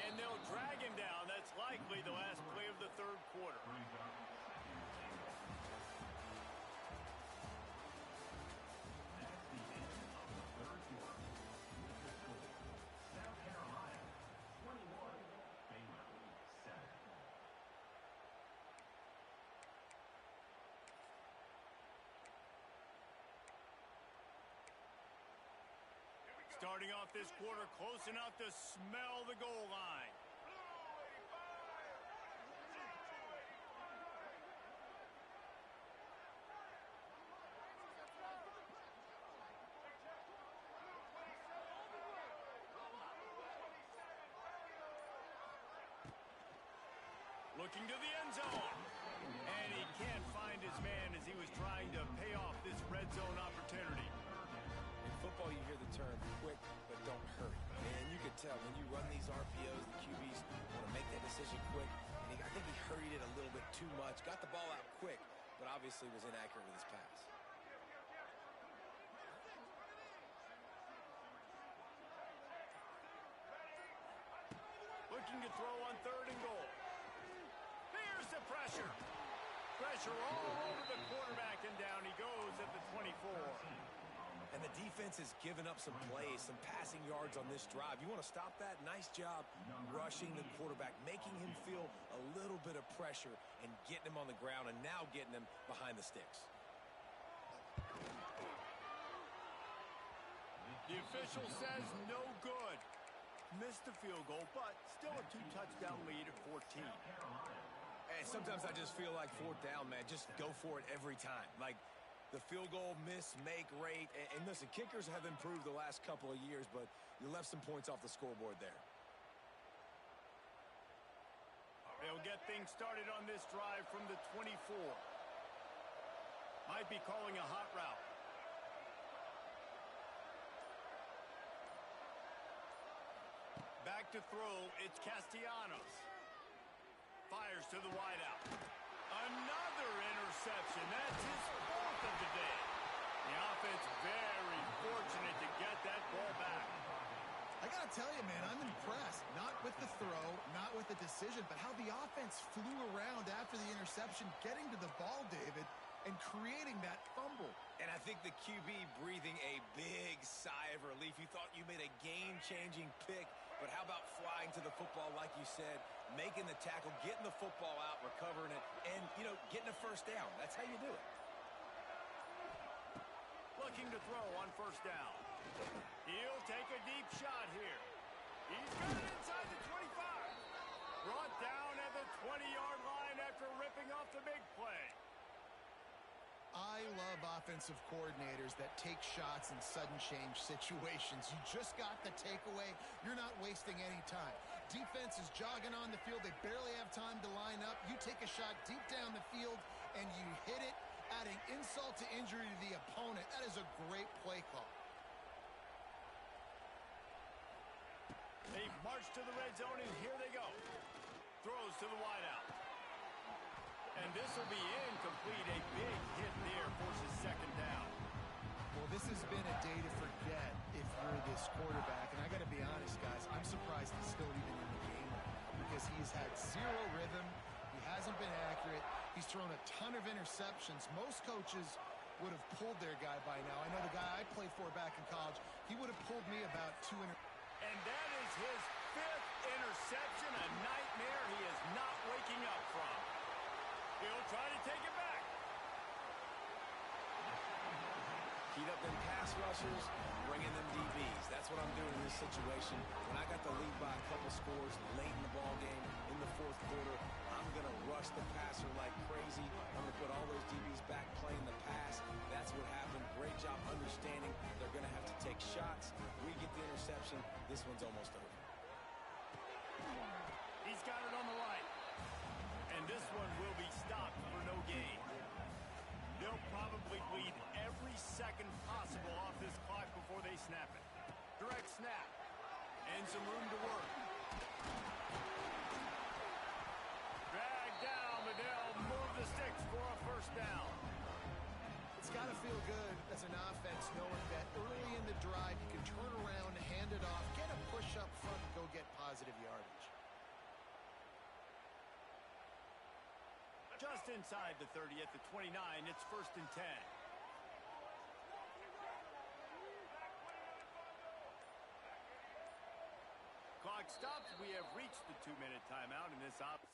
And they'll drag him down. That's likely the last play of the 3rd quarter. Starting off this quarter close enough to smell the goal line. Looking to the end zone. And he can't find his man as he was trying to pay off this red zone opportunity. In football, you hear the term quick, but don't hurry. And you can tell when you run these RPOs, the QBs want to make that decision quick. And I think he hurried it a little bit too much. Got the ball out quick, but obviously was inaccurate with his pass. Looking to throw on 3rd and goal. Here's the pressure. Pressure all over the quarterback, and down he goes at the 24. And the defense has given up some plays, some passing yards on this drive. You want to stop that? Nice job rushing the quarterback, making him feel a little bit of pressure and getting him on the ground and now getting him behind the sticks. The official says no good. Missed the field goal, but still a 2-touchdown lead at 14. And sometimes I just feel like 4th down, man. Just go for it every time. Like the field goal miss-make rate. And listen, kickers have improved the last couple of years, but you left some points off the scoreboard there. They'll get things started on this drive from the 24. Might be calling a hot route. Back to throw, it's Castellanos. Fires to the wideout. Another interception. That's his 4th of the day. The offense very fortunate to get that ball back. I got to tell you, man, I'm impressed. Not with the throw, not with the decision, but how the offense flew around after the interception, getting to the ball, David, and creating that fumble. And I think the QB breathing a big sigh of relief. You thought you made a game-changing pick, but how about flying to the football, like you said, making the tackle, getting the football out, recovering it, and, getting a 1st down. That's how you do it. Looking to throw on 1st down. He'll take a deep shot here. He's got it inside the 25. Brought down at the 20-yard line after ripping off the big play. I love offensive coordinators that take shots in sudden change situations. You just got the takeaway. You're not wasting any time. Defense is jogging on the field. They barely have time to line up. You take a shot deep down the field, and you hit it, adding insult to injury to the opponent. That is a great play call. They've marched to the red zone, and here they go. Throws to the wideout. And this will be incomplete. A big hit there forces 2nd down. Well, this has been a day to forget if you're this quarterback. And I got to be honest, guys, I'm surprised he's still even in the game because he's had 0 rhythm. He hasn't been accurate. He's thrown a ton of interceptions. Most coaches would have pulled their guy by now. I know the guy I played for back in college, he would have pulled me about 2 interceptions. And that is his 5th interception, a nightmare he is not waking up from. He'll try to take it back. Heat up them pass rushers, bring in them DBs. That's what I'm doing in this situation. When I got the lead by a couple scores late in the ball game, in the 4th quarter, I'm going to rush the passer like crazy. I'm going to put all those DBs back playing the pass. That's what happened. Great job understanding they're going to have to take shots. We get the interception. This one's almost over. He's got it on the right. And this one will be stopped for no gain. They'll probably bleed every second possible off this clock before they snap it. Direct snap. And some room to work. Drag down, but they'll move the sticks for a 1st down. It's got to feel good as an offense knowing that early in the drive you can turn around, hand it off, get a push up front, and go get positive yardage. Just inside the 30 at the 29, it's 1st and 10. Clock stops. We have reached the 2-minute timeout in this op.